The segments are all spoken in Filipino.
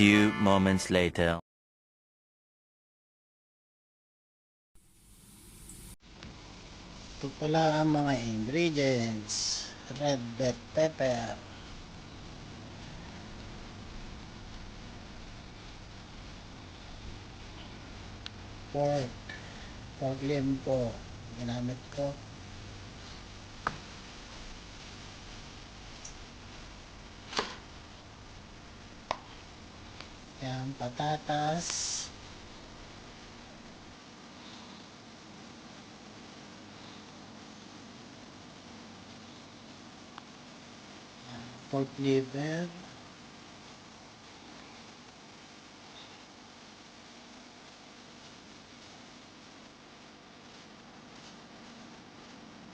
few moments later. Ito pala ang mga ingredients. Red bell pepper, pork limpo ginamit ko, yan, patatas, pork liver,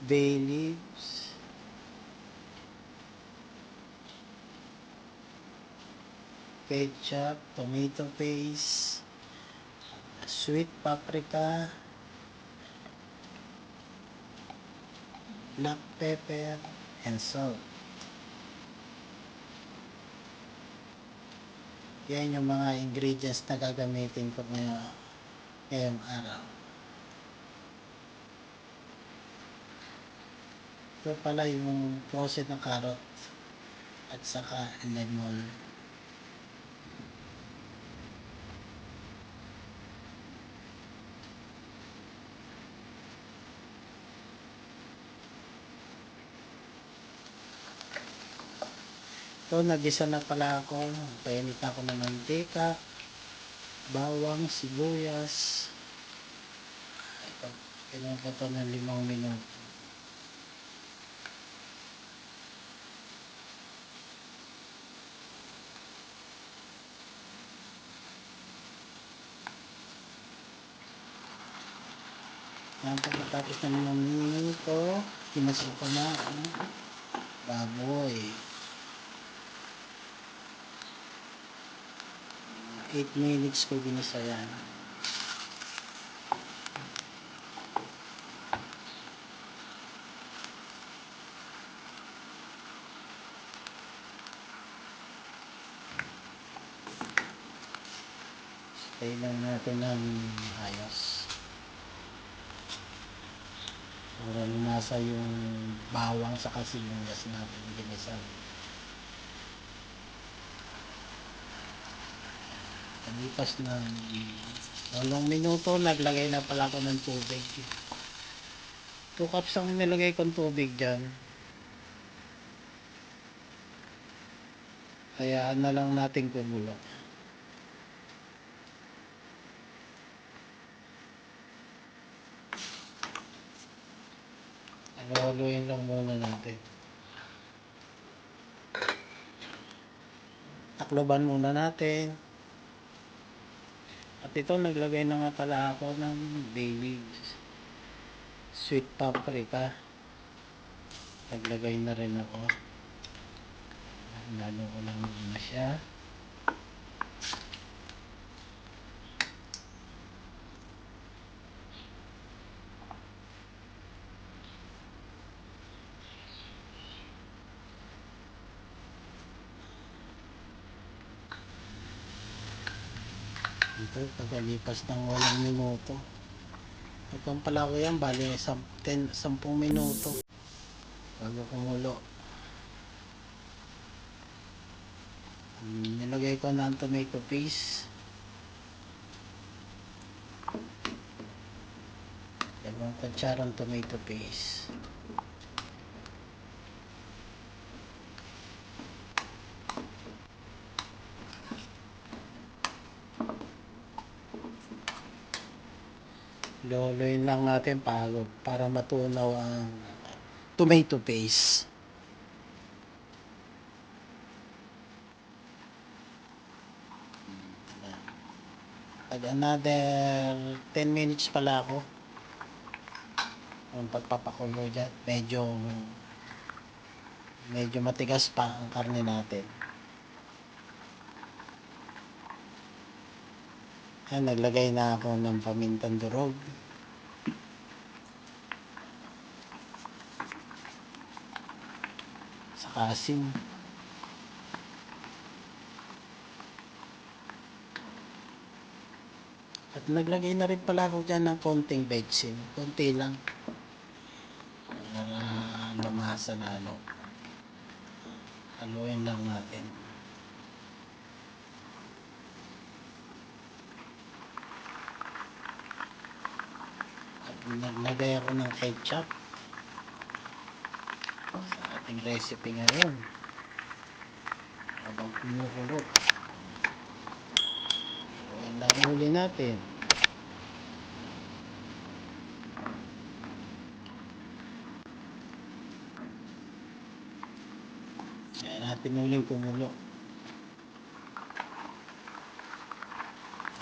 bay leaves, ketchup, tomato paste, sweet paprika, black pepper, and salt. Yan yung mga ingredients na gagamitin ko ngayong araw. Ito pala yung frozen na carrot at saka lemon. Ito, nagisa na pala ako. Painit ako ng mantika, bawang, sibuyas. Ito, kinuha ko ito ng 5 minuto. Yan, pagkatapos ng 5 minuto, kinasal ko na ang baboy. 8 minutes ko ginisa yan. Stay lang natin ng ayos. Para nasa yung bawang sa sibuyas natin ginisa. Palipas ng 8 minuto, naglagay na pala ako ng tubig. 2 cups ang nilagay kong tubig dyan. Hayaan na lang natin kumulo. Haluin lang muna natin. Takloban muna natin. At ito, naglagay na nga pala ako ng bay leaves, sweet paprika. Naglagay na rin ako. Lalo ko lang muna siya. Ito, pagkalipas ng 8 minuto. Itong pala ko yan, bali 10 minuto bago kumulo. Nilagay ko na ang tomato paste. 2 kutsarang tomato paste. Luluin lang natin para matunaw ang tomato paste. Pag another 10 minutes pala ako ang pagpapakulo dyan. Medyo matigas pa ang karne natin. Ayan, naglagay na ako ng pamintang durog. Saka asin. At naglagay na rin pala ako dyan ng konting betsin. Konti lang. Para lumasa lalo. Haluin lang natin. At naglagay ako ng ketchup sa ating recipe ngayon. Habang kumukulo. Haluin lang uli natin. Kaya natin uling kumulo.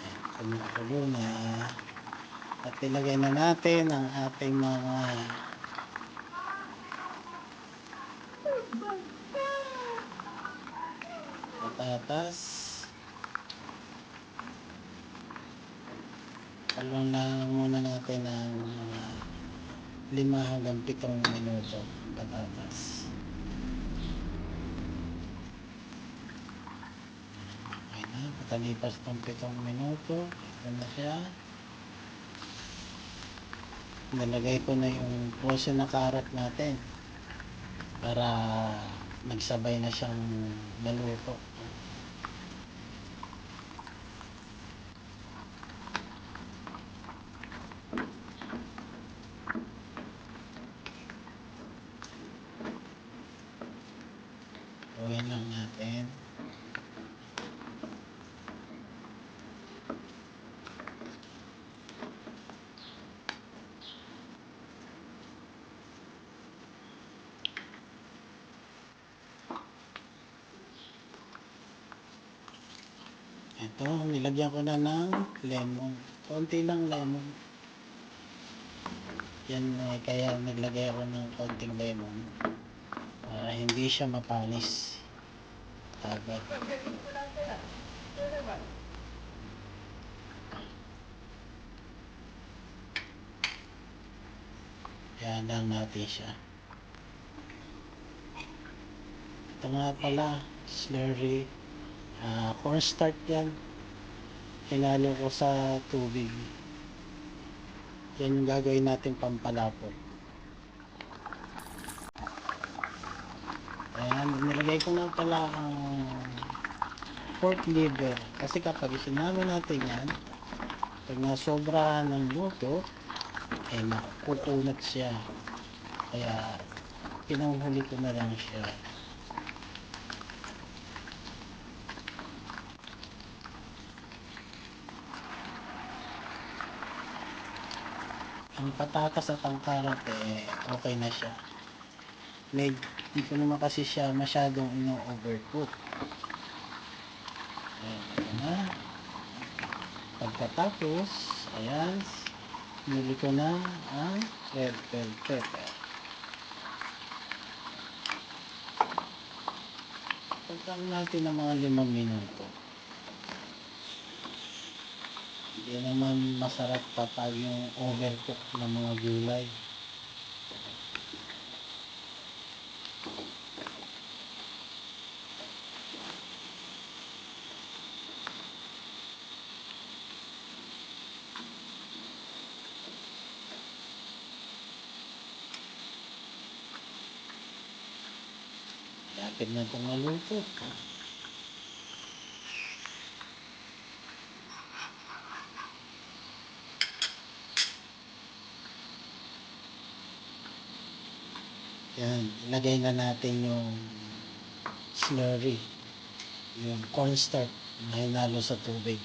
Ayan, kumukulo na. At ilagay na natin ang ating mga patatas. Haluin lang muna natin ang 5 hanggang 7 minuto ang patatas. Okay na, patalipas ng 7 minuto. Ito na siya. Nalagay ko na yung frozen na carrot natin para magsabay na siyang maluto. Gawin lang natin. Ito, nilagyan ko na ng lemon. Konti lang lemon. Yan kaya naglagay ako ng konting lemon. Para hindi siya mapanis. Agad. Yan lang natin siya. Ito nga pala, slurry. Cornstarch yan. Hinalo ko sa tubig. Yan yung gagawin natin pampalapot. Ayan, nilagay ko na pala ang pork liver. Kasi kapag isinama natin yan, pag nasobrahan ng luto, makukunat siya. Kaya, pinanghuli ko na lang siya. Ang patatas at ang carrot okay na siya. Hindi ko naman kasi siya masyadong ino-overcook. Ayan, ito na. Pagkatapos, ayan, nili ko na ang red bell pepper. Pagkang natin ng mga 5 minuto. Hindi naman masarap kapag yung overcook ng mga gulay. Lapit na itong maluto. Yan, ilagay na natin yung slurry, yung cornstarch na hinalo sa tubig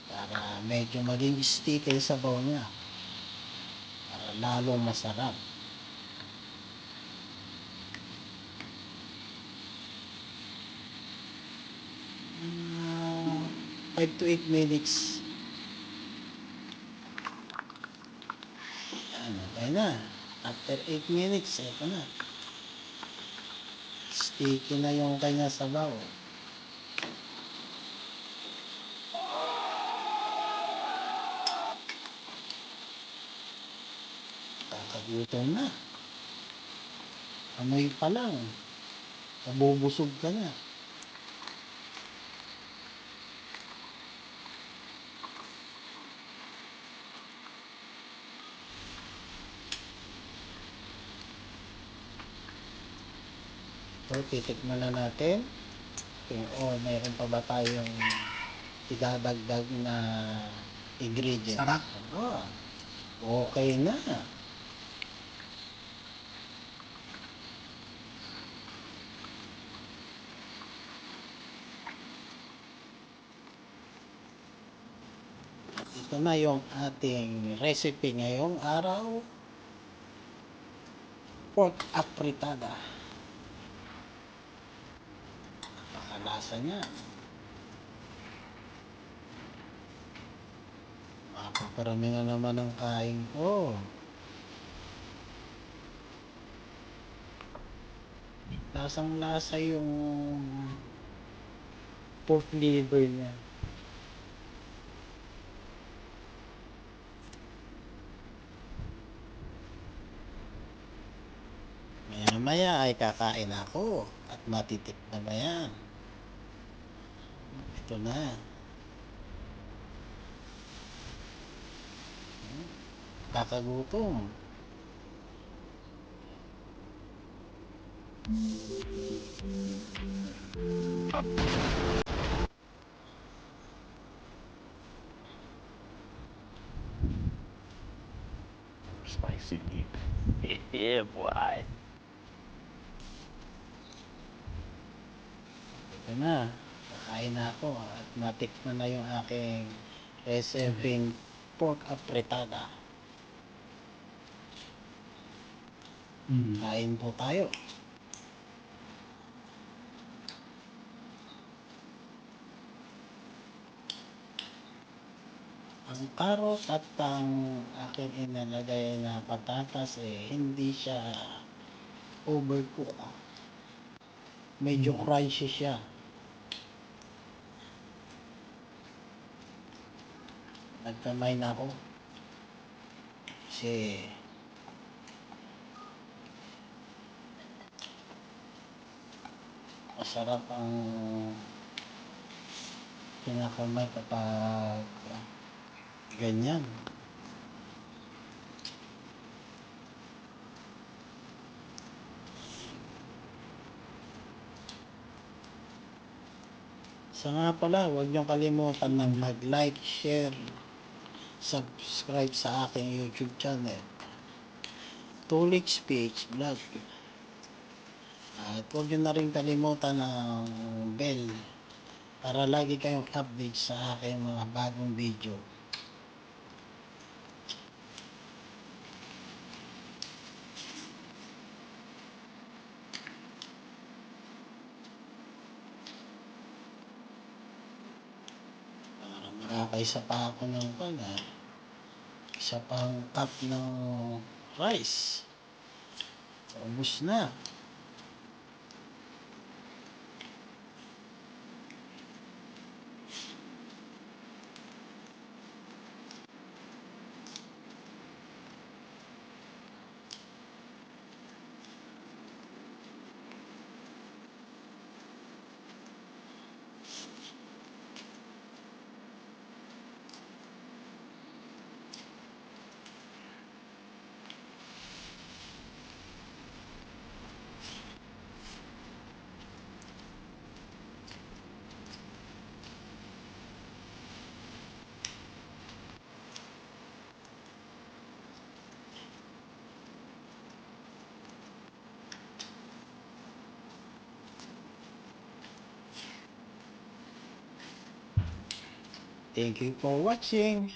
para medyo maging sticky sa sabaw niya para lalong masarap. 5 to 8 minutes. Yan, okay na. After 8 minutes, ito na. Sticky na yung kanya sabaw. Kakagutom na. Amoy pa lang. Nabubusog ka na. So, titikman na natin kung meron pa ba tayong idadagdag na ingredients. Sarap. Aba, okay na. Ito na yung ating recipe ngayong araw. Pork apritada. Napakalasa niya. Makaparami na naman ang kain ko. Lasang lasa yung pork liver niya. Maya maya ay kakain ako at matitikman na yan. Ito na. Kakagutom. Spicy meat. Yeah, boy. Ito na. Kakain na ako at natikman na yung aking reseving pork apretada. Kain po tayo. Ang karot at ang aking inalagay na patatas hindi siya overcook. Medyo crunchy siya. Nagkamay na ako. Kasi masarap ang kinakamay kapag ganyan. Sa nga pala, huwag niyong kalimutan na mag-like, share, subscribe sa aking YouTube channel, Tulix PH Vlog. At huwag niyo na rin kalimutan ang bell para lagi kayong update sa aking mga bagong video. Para makakaisa pa ako ng isa pang cup ng rice. Ubus na. Thank you for watching.